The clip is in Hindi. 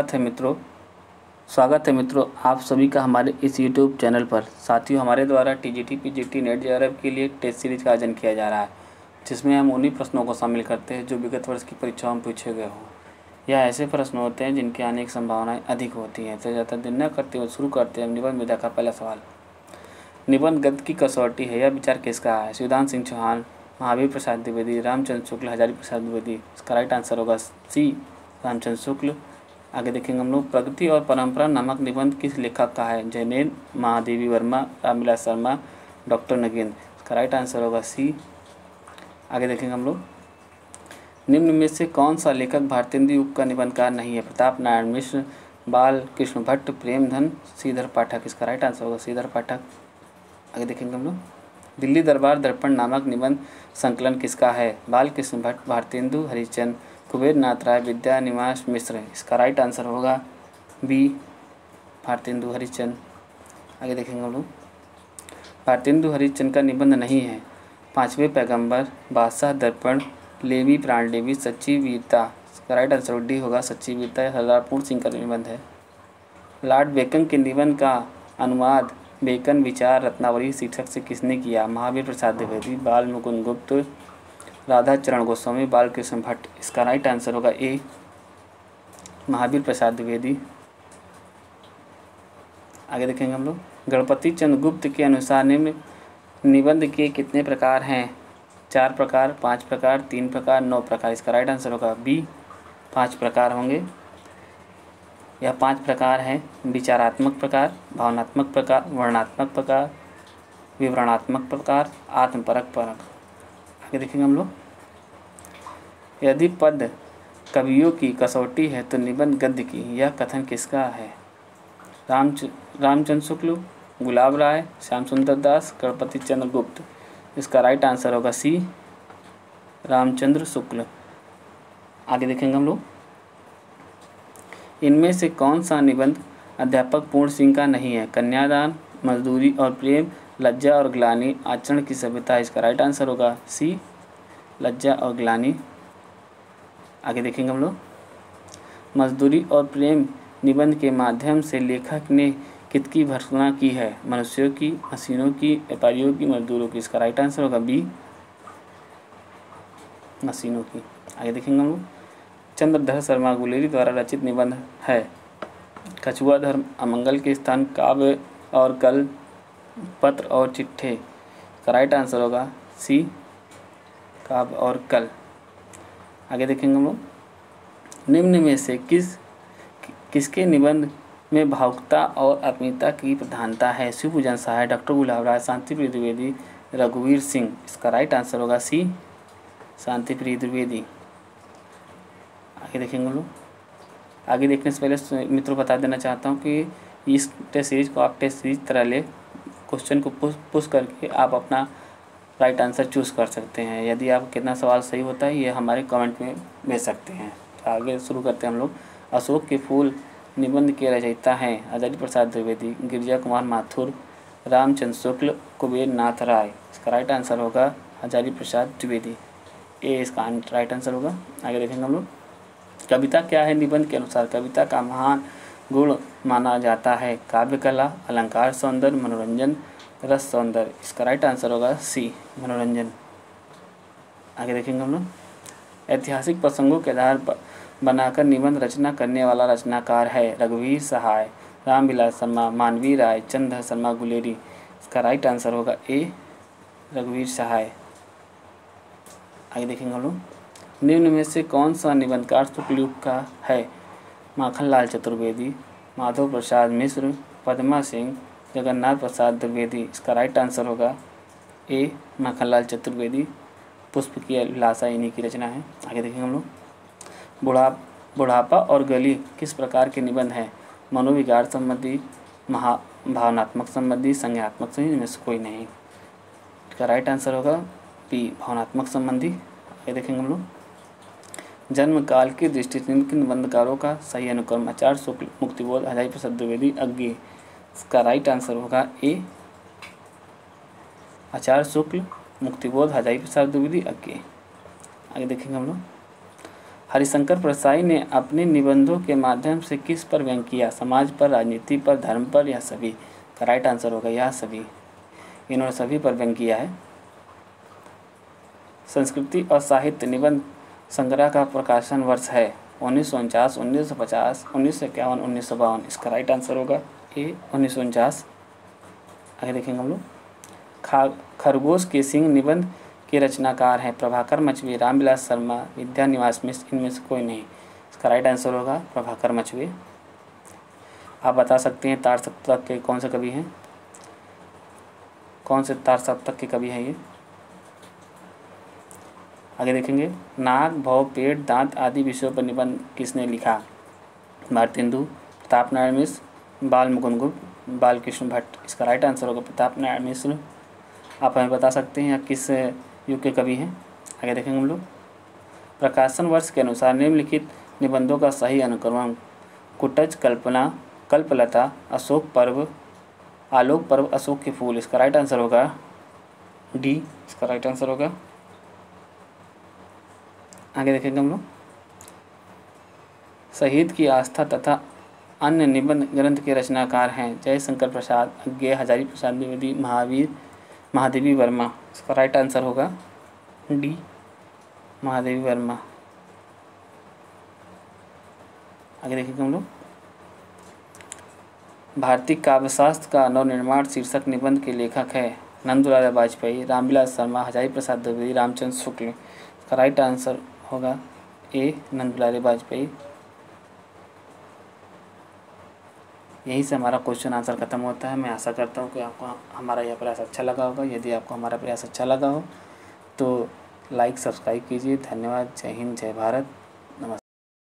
स्वागत है मित्रों आप सभी का हमारे इस YouTube चैनल पर। साथियों, हमारे द्वारा TGT PGT नेट JRF के लिए टेस्ट सीरीज का आयोजन किया जा रहा है, जिसमें हम उन्हीं प्रश्नों को शामिल करते हैं जो विगत वर्ष की परीक्षाओं में पूछे गए हों। यह ऐसे प्रश्न होते हैं जिनके आने की संभावनाएं अधिक होती हैं। तो ज़्यादा देर न करते हुए शुरू करते हैं निबंध विधा का पहला सवाल। निबंध गद्य की कसौटी है, यह विचार किसका है? शिवदान सिंह चौहान, महावीर प्रसाद द्विवेदी, रामचंद्र शुक्ल, हजारी प्रसाद द्विवेदी। इसका राइट आंसर होगा सी, रामचंद्र शुक्ल। आगे देखेंगे हम लोग, प्रगति और परंपरा नामक निबंध किस लेखक का है? जैनेन्द्र, महादेवी वर्मा, रामविलास शर्मा, डॉक्टर नगेंद्र। इसका राइट आंसर होगा सी। आगे देखेंगे हम लोग, निम्न में से कौन सा लेखक भारतेंदु युग का निबंधकार नहीं है? प्रताप नारायण मिश्र, बाल कृष्ण भट्ट, प्रेमधन, श्रीधर पाठक। इसका राइट आंसर होगा श्रीधर पाठक। आगे देखेंगे हम लोग, दिल्ली दरबार दर्पण नामक निबंध संकलन किसका है? बाल कृष्ण भट्ट, भारतेंदु हरिश्चंद्र, कुबेर नाथ राय, विद्या निवास मिश्र। इसका राइट आंसर होगा बी, भारतेंदु हरिश्चंद्र। आगे देखेंगे हम लोग, भारतेंदु हरिश्चंद्र का निबंध नहीं है। पांचवें पैगंबर, बादशाह दर्पण, लेवी प्राणदेवी, सच्ची वीरता। इसका राइट आंसर डी होगा सच्ची वीरता। यह सरदार पूर्ण सिंह का निबंध है। लॉर्ड बेकन के निबंध का अनुवाद बेकन विचार रत्नावली शीर्षक से किसने किया? महावीर प्रसाद द्विवेदी, बाल मुकुंद गुप्त, राधा चरण गोस्वामी, बालकृष्ण भट्ट। इसका राइट आंसर होगा ए, महावीर प्रसाद द्विवेदी। आगे देखेंगे हम लोग, गणपति चंद्र गुप्त के अनुसार निम्न निबंध के कितने प्रकार हैं? 4 प्रकार, 5 प्रकार, 3 प्रकार, 9 प्रकार। इसका राइट आंसर होगा बी, 5 प्रकार होंगे। यह 5 प्रकार हैं: विचारात्मक प्रकार, भावनात्मक प्रकार, वर्णनात्मक प्रकार, विवरणात्मक प्रकार, आत्मपरक प्रकार। आगे देखेंगे हम लोग, यदि पद कवियों की कसौटी है तो निबंध गद्य की, यह कथन किसका है? रामचंद्र शुक्ल, गुलाब राय, श्याम सुंदर दास, गणपति चंद्र गुप्त। इसका राइट आंसर होगा सी, रामचंद्र शुक्ल। आगे देखेंगे हम लोग, इनमें से कौन सा निबंध अध्यापक पूर्ण सिंह का नहीं है? कन्यादान, मजदूरी और प्रेम, लज्जा और ग्लानि, आचरण की सभ्यता। इसका राइट आंसर होगा सी, लज्जा और ग्लानि। आगे देखेंगे हम लोग, मजदूरी और प्रेम निबंध के माध्यम से लेखक ने किसकी भर्त्सना की है? मनुष्यों की, मशीनों की, व्यापारियों की, मजदूरों की। इसका राइट आंसर होगा बी, मशीनों की। आगे देखेंगे हम लोग, चंद्रधर शर्मा गुलेरी द्वारा रचित निबंध है कछुआ धर्म, अमंगल के स्थान, काव्य और कल, पत्र और चिट्ठे। इसका राइट आंसर होगा सी, काव्य और कल। आगे देखेंगे हम लोग, निम्न में से किसके निबंध में भावुकता और आत्मीयता की प्रधानता है? शिवपूजन सहाय, डॉक्टर गुलाब राय, शांतिप्रिय द्विवेदी, रघुवीर सिंह। इसका राइट आंसर होगा सी, शांतिप्रिय द्विवेदी। आगे देखेंगे हम लोग, आगे देखने से पहले मित्रों बता देना चाहता हूँ कि इस टेस्ट सीरीज को आप टेस्ट सीरीज तरह ले, क्वेश्चन को पुश करके आप अपना राइट आंसर चूज़ कर सकते हैं। यदि आप कितना सवाल सही होता है ये हमारे कमेंट में भेज सकते हैं। तो आगे शुरू करते हैं हम लोग। अशोक के फूल निबंध के रचयिता हैं हजारी प्रसाद द्विवेदी, गिरिजा कुमार माथुर, रामचंद्र शुक्ल, कुबेर नाथ राय। इसका राइट आंसर होगा हजारी प्रसाद द्विवेदी, ए इसका राइट आंसर होगा। आगे देखेंगे हम लोग, कविता क्या है निबंध के अनुसार? कविता का महान गुण माना जाता है काव्य कला, अलंकार सौंदर्य, मनोरंजन, रस सौंदर्य। इसका राइट आंसर होगा सी, मनोरंजन। आगे देखेंगे हम लोग, ऐतिहासिक प्रसंगों के आधार पर बनाकर निबंध रचना करने वाला रचनाकार है रघुवीर सहाय, रामविलास शर्मा, मानवीय राय, चंद्रधर शर्मा गुलेरी। इसका राइट आंसर होगा ए, रघुवीर सहाय। आगे देखेंगे हम लोग, निम्न में से कौन सा निबंधकार शुक्ल युग का है? माखनलाल चतुर्वेदी, माधव प्रसाद मिश्र, पद्मा सिंह, जगन्नाथ प्रसाद द्विवेदी। इसका राइट आंसर होगा ए, माखनलाल चतुर्वेदी। पुष्प की अभिलाषा इन्हीं की रचना है। आगे देखेंगे हम लोग, बुढ़ापा और गली किस प्रकार के निबंध हैं? मनोविकार संबंधी, भावनात्मक संबंधी, संज्ञात्मक संबंधी, इनमें से कोई नहीं। इसका राइट आंसर होगा बी, भावनात्मक संबंधी। आगे देखेंगे हम लोग, जन्म काल की दृष्टि से निबंधकारों का सही अनुक्रम आचार्य शुक्ल, मुक्तिबोध, हजारी प्रसाद द्विवेदी, अज्ञे। इसका राइट आंसर होगा ए, आचार्य शुक्ल, मुक्तिबोध, हजारी प्रसाद द्विवेदी, अज्ञे। आगे देखेंगे हम लोग, हरिशंकर प्रसाई ने अपने निबंधों के माध्यम से किस पर व्यंग किया? समाज पर, राजनीति पर, धर्म पर या सभी? का राइट आंसर होगा यह सभी। इन्होंने सभी पर व्यंग किया है। संस्कृति और साहित्य निबंध संग्रह का प्रकाशन वर्ष है 1949, 1950, 1951, 1952। इसका राइट आंसर होगा ए 1949। आगे देखेंगे हम लोग। खरगोश के सिंह निबंध के रचनाकार हैं प्रभाकर मछवी, रामविलास शर्मा, विद्यानिवास मिश्र। इनमें से कोई नहीं। इसका राइट आंसर होगा प्रभाकर मछवी। आप बता सकते हैं तार सप्तक के कौन से कवि हैं? कौन से तार सप्तक के कवि हैं ये? आगे देखेंगे। नाक, भौं, पेट, दांत आदि विषयों पर निबंध किसने लिखा? भारतेंदु, प्रताप नारायण मिश्र, बाल मुकुंद गुप्त, बालकृष्ण भट्ट। इसका राइट आंसर होगा प्रताप नारायण मिश्र। आप हमें बता सकते हैं किस युग के कवि हैं? आगे देखेंगे हम लोग। प्रकाशन वर्ष के अनुसार निम्नलिखित निबंधों का सही अनुक्रम। कुटज, कल्पना, कल्पलता, अशोक पर्व, आलोक पर्व, अशोक के फूल। इसका राइट आंसर होगा डी। इसका राइट आंसर होगा। आगे देखेंगे हम लोग। शहीद की आस्था तथा अन्य निबंध ग्रंथ के रचनाकार हैं जयशंकर प्रसाद, अज्ञेय, हजारी प्रसाद द्विवेदी, महादेवी वर्मा। इसका राइट आंसर होगा डी, महादेवी वर्मा। आगे देखेंगे हम लोग। भारतीय काव्यशास्त्र का नवनिर्माण शीर्षक निबंध के लेखक है नंदलाल वाजपेयी, रामविलास शर्मा, हजारी प्रसाद द्विवेदी, रामचंद्र शुक्ल। इसका राइट आंसर होगा ए, नंदलाल वाजपेयी। यहीं से हमारा क्वेश्चन आंसर खत्म होता है। मैं आशा करता हूँ कि आपको हमारा यह प्रयास अच्छा लगा होगा। यदि आपको हमारा प्रयास अच्छा लगा हो तो लाइक, सब्सक्राइब कीजिए। धन्यवाद। जय हिंद, जय भारत।